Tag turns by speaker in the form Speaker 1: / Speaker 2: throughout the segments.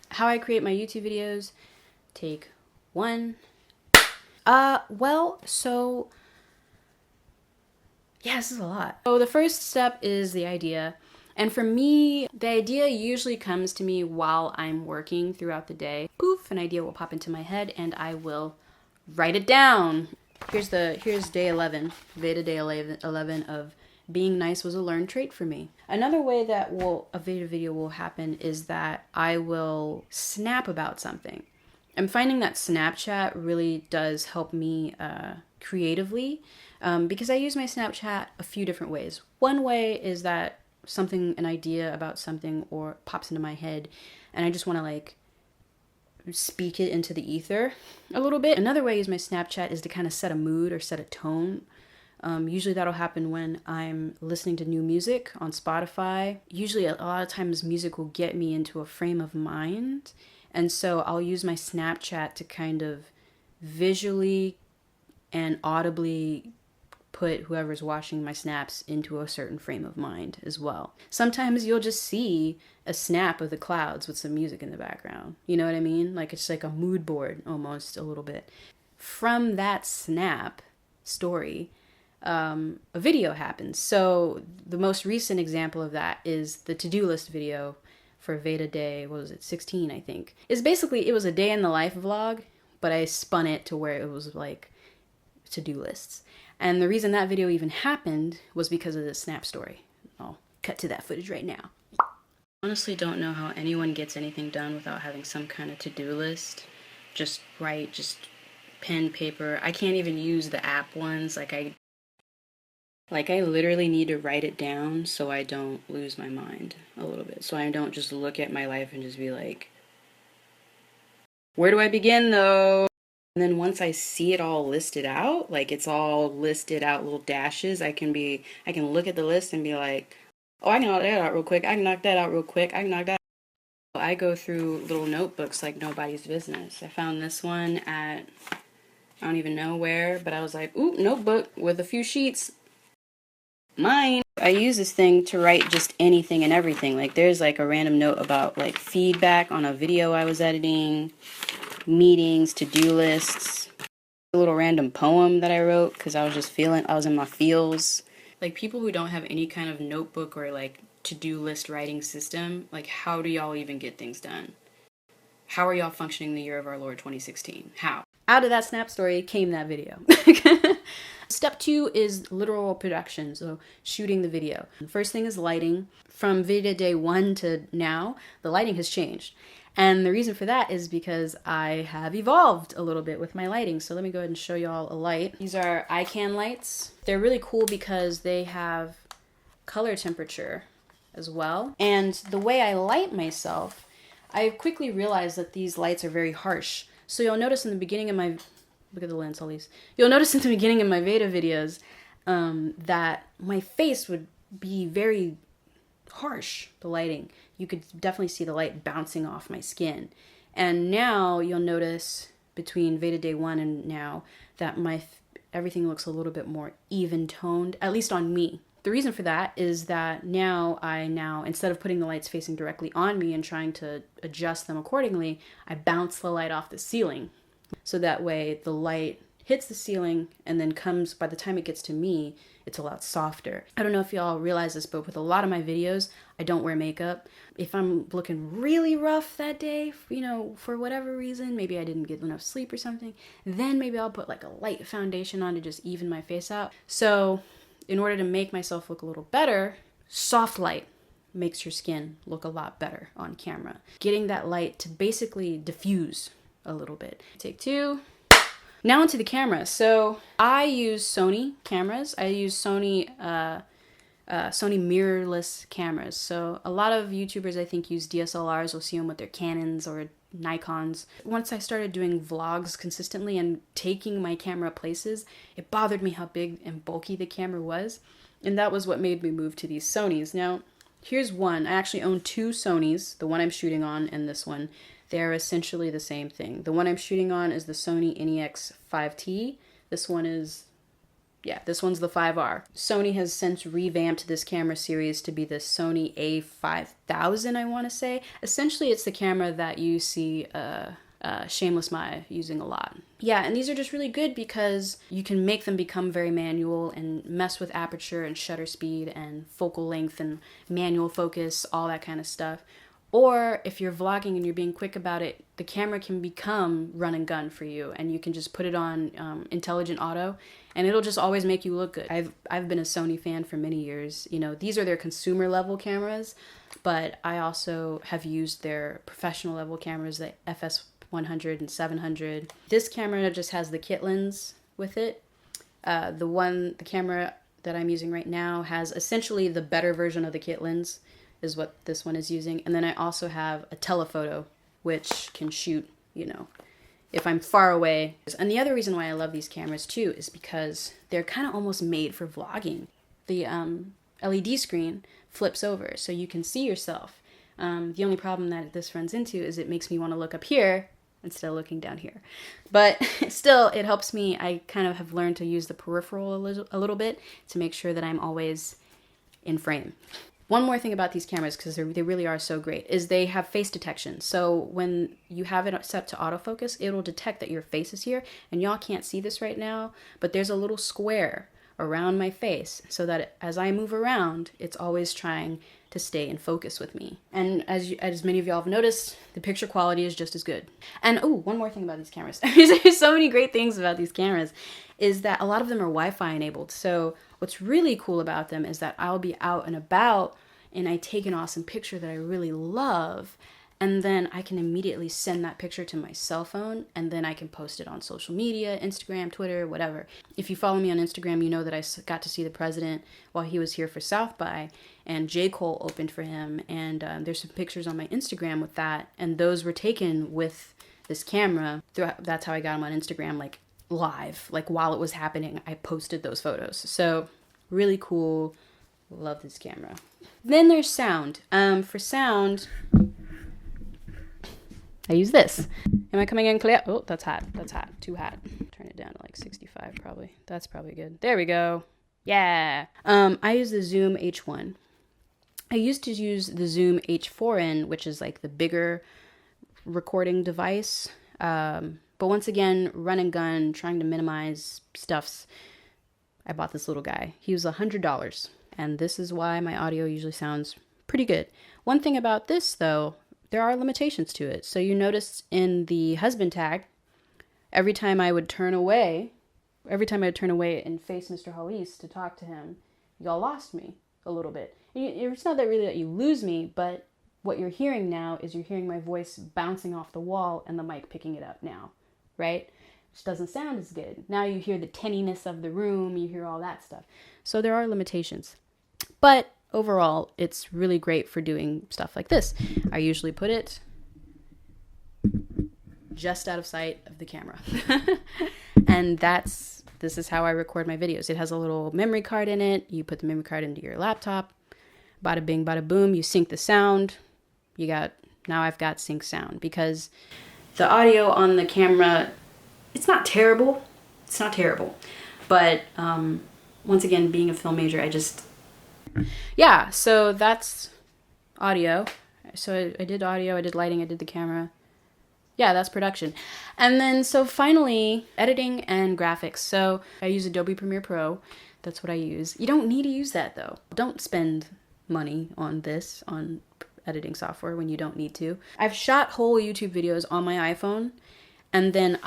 Speaker 1: How I create my YouTube videos, take one. Yeah, this is a lot. So the first step is the idea. And for me, the idea usually comes to me while I'm working throughout the day. Poof, an idea will pop into my head and I will write it down. Here's day 11, VEDA day 11 of being nice was a learned trait for me. Another way that a VEDA video will happen is that I will snap about something. I'm finding that Snapchat really does help me creatively because I use my Snapchat a few different ways. One way is that an idea about something or pops into my head and I just want to like speak it into the ether a little bit. Another way I use my Snapchat is to kind of set a mood or set a tone. Usually that'll happen when I'm listening to new music on Spotify. Usually a lot of times music will get me into a frame of mind. And so I'll use my Snapchat to kind of visually and audibly put whoever's watching my snaps into a certain frame of mind as well. Sometimes you'll just see a snap of the clouds with some music in the background. You know what I mean? Like it's like a mood board almost a little bit. From that snap story, a video happens. So the most recent example of that is the to-do list video for VEDA day, what was it, 16, I think. It was a day in the life vlog, but I spun it to where it was like to-do lists. And the reason that video even happened was because of the snap story. I'll cut to that footage right now. I honestly don't know how anyone gets anything done without having some kind of to-do list. Just pen, paper. I can't even use the app ones. I literally need to write it down so I don't lose my mind a little bit. So I don't just look at my life and just be like, where do I begin though? And then once I see it all listed out, like it's all listed out, little dashes, I can look at the list and be like, oh, I can knock that out real quick. I can knock that out real quick. I can knock that out. I go through little notebooks like nobody's business. I found this one at, I don't even know where, but I was like, ooh, notebook with a few sheets. Mine. I use this thing to write just anything and everything. Like there's like a random note about like feedback on a video I was editing, meetings, to-do lists, a little random poem that I wrote because I was in my feels. Like people who don't have any kind of notebook or like to-do list writing system, like how do y'all even get things done? How are y'all functioning the year of our Lord 2016? How? Out of that snap story came that video. Step 2 is literal production, so shooting the video. The first thing is lighting. From VEDA day 1 to now, the lighting has changed. And the reason for that is because I have evolved a little bit with my lighting. So let me go ahead and show y'all a light. These are ICANN lights. They're really cool because they have color temperature as well. And the way I light myself, I quickly realized that these lights are very harsh. So you'll notice in the beginning of my, look at the lens, Hallease. You'll notice in the beginning of my VEDA videos that my face would be very harsh, the lighting. You could definitely see the light bouncing off my skin. And now you'll notice between VEDA day 1 and now that everything looks a little bit more even toned, at least on me. The reason for that is that now instead of putting the lights facing directly on me and trying to adjust them accordingly, I bounce the light off the ceiling. So that way the light hits the ceiling and then comes, by the time it gets to me, it's a lot softer. I don't know if y'all realize this, but with a lot of my videos, I don't wear makeup. If I'm looking really rough that day, for whatever reason, maybe I didn't get enough sleep or something, then maybe I'll put like a light foundation on to just even my face out. So in order to make myself look a little better, soft light makes your skin look a lot better on camera. Getting that light to basically diffuse a little bit. Take 2. Now into the camera. So I use Sony cameras. I use Sony mirrorless cameras. So a lot of YouTubers I think use DSLRs. We'll see them with their Canons or Nikons. Once I started doing vlogs consistently and taking my camera places, it bothered me how big and bulky the camera was. And that was what made me move to these Sonys. Now, here's one. I actually own 2 Sonys, the one I'm shooting on and this one. They're essentially the same thing. The one I'm shooting on is the Sony NEX 5T. This one is Yeah, this one's the 5R. Sony has since revamped this camera series to be the Sony A5000, I want to say. Essentially, it's the camera that you see Shameless Maya using a lot. Yeah, and these are just really good because you can make them become very manual and mess with aperture and shutter speed and focal length and manual focus, all that kind of stuff. Or if you're vlogging and you're being quick about it, the camera can become run and gun for you, and you can just put it on intelligent auto, and it'll just always make you look good. I've been a Sony fan for many years. You know, these are their consumer level cameras, but I also have used their professional level cameras, the FS100 and 700. This camera just has the kit lens with it. The camera that I'm using right now has essentially the better version of the kit lens, is what this one is using. And then I also have a telephoto, which can shoot, you know, if I'm far away. And the other reason why I love these cameras too is because they're kind of almost made for vlogging. The LED screen flips over so you can see yourself. The only problem that this runs into is it makes me want to look up here instead of looking down here. But still, it helps me. I kind of have learned to use the peripheral a little bit to make sure that I'm always in frame. One more thing about these cameras, because they really are so great, is they have face detection. So when you have it set to autofocus, it'll detect that your face is here. And y'all can't see this right now, but there's a little square around my face so that as I move around, it's always trying to stay in focus with me. And as many of y'all have noticed, the picture quality is just as good. And one more thing about these cameras. There's so many great things about these cameras, is that a lot of them are Wi-Fi enabled. So what's really cool about them is that I'll be out and about and I take an awesome picture that I really love, and then I can immediately send that picture to my cell phone, and then I can post it on social media, Instagram, Twitter, whatever. If you follow me on Instagram, you know that I got to see the president while he was here for South by, and J. Cole opened for him, and there's some pictures on my Instagram with that, and those were taken with this camera. That's how I got them on Instagram, like live, like while it was happening, I posted those photos. So really cool. Love this camera. Then there's sound. For sound, I use this. Am I coming in clear? Oh, that's hot. That's hot. Too hot. Turn it down to like 65 probably. That's probably good. There we go. Yeah. I use the Zoom H1. I used to use the Zoom H4n, which is like the bigger recording device. But once again, run and gun, trying to minimize stuffs. I bought this little guy. He was $100. And this is why my audio usually sounds pretty good. One thing about this, though, there are limitations to it. So you notice in the husband tag, every time I would turn away and face Mr. Hallease to talk to him, y'all lost me a little bit. It's not that really that you lose me, but what you're hearing now is you're hearing my voice bouncing off the wall and the mic picking it up now, right? Which doesn't sound as good. Now you hear the tinniness of the room, you hear all that stuff. So there are limitations. But overall, it's really great for doing stuff like this. I usually put it just out of sight of the camera. And this is how I record my videos. It has a little memory card in it. You put the memory card into your laptop. Bada bing, bada boom. You sync the sound. Now I've got sync sound, because the audio on the camera, it's not terrible. It's not terrible. But once again, being a film major, yeah, so that's audio. So I did audio, I did lighting, I did the camera. Yeah, that's production. And then, so finally, editing and graphics. So I use Adobe Premiere Pro. That's what I use. You don't need to use that, though. Don't spend money on editing software when you don't need to. I've shot whole YouTube videos on my iPhone, and then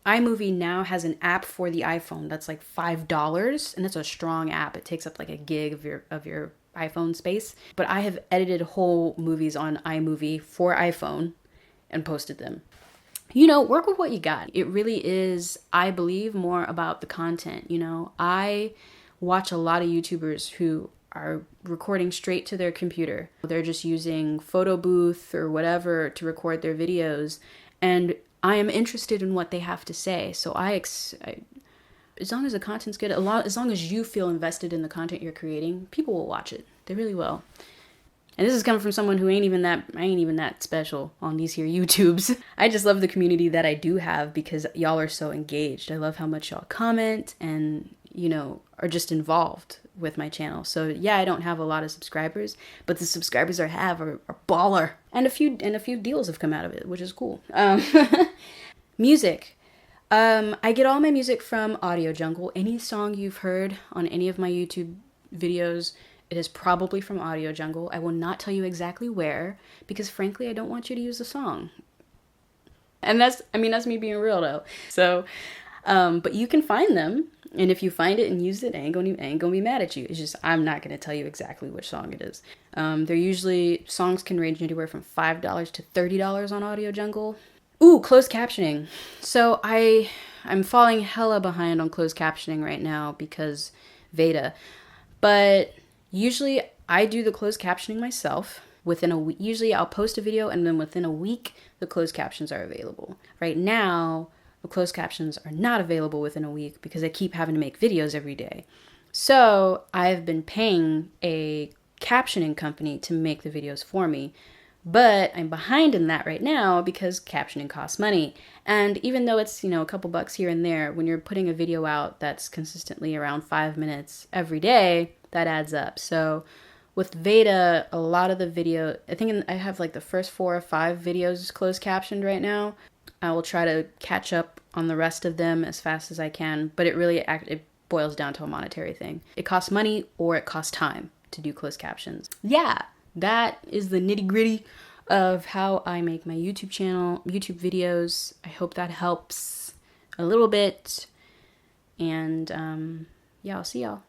Speaker 1: iMovie now has an app for the iPhone that's like $5, and it's a strong app. It takes up like a gig of your iPhone space. But I have edited whole movies on iMovie for iPhone and posted them. You know, work with what you got. It really is, I believe, more about the content. You know, I watch a lot of YouTubers who are recording straight to their computer. They're just using photo booth or whatever to record their videos, and I am interested in what they have to say. So as long as the content's good, as long as you feel invested in the content you're creating, people will watch it. They really will. And this is coming from someone who I ain't even that special on these here YouTubes. I just love the community that I do have, because y'all are so engaged. I love how much y'all comment, and are just involved with my channel. So yeah, I don't have a lot of subscribers, but the subscribers I have are baller. And a few deals have come out of it, which is cool. Music. I get all my music from Audio Jungle. Any song you've heard on any of my YouTube videos, it is probably from Audio Jungle. I will not tell you exactly where, because frankly, I don't want you to use the song. And that's me being real though. So, but you can find them. And if you find it and use it, I ain't gonna be mad at you. It's just, I'm not gonna tell you exactly which song it is. They're usually, songs can range anywhere from $5 to $30 on Audio Jungle. Ooh, closed captioning. So I'm falling hella behind on closed captioning right now because VEDA. But usually I do the closed captioning myself. Within a week, usually I'll post a video and then within a week, the closed captions are available. Right now, the closed captions are not available within a week because I keep having to make videos every day. So I've been paying a captioning company to make the videos for me. But I'm behind in that right now because captioning costs money. And even though it's, a couple bucks here and there, when you're putting a video out that's consistently around 5 minutes every day, that adds up. So with VEDA, a lot of the video, I think I have like the first 4 or 5 videos closed captioned right now. I will try to catch up on the rest of them as fast as I can, but it boils down to a monetary thing. It costs money or it costs time to do closed captions. Yeah, that is the nitty-gritty of how I make my YouTube channel, YouTube videos. I hope that helps a little bit. And yeah, I'll see y'all.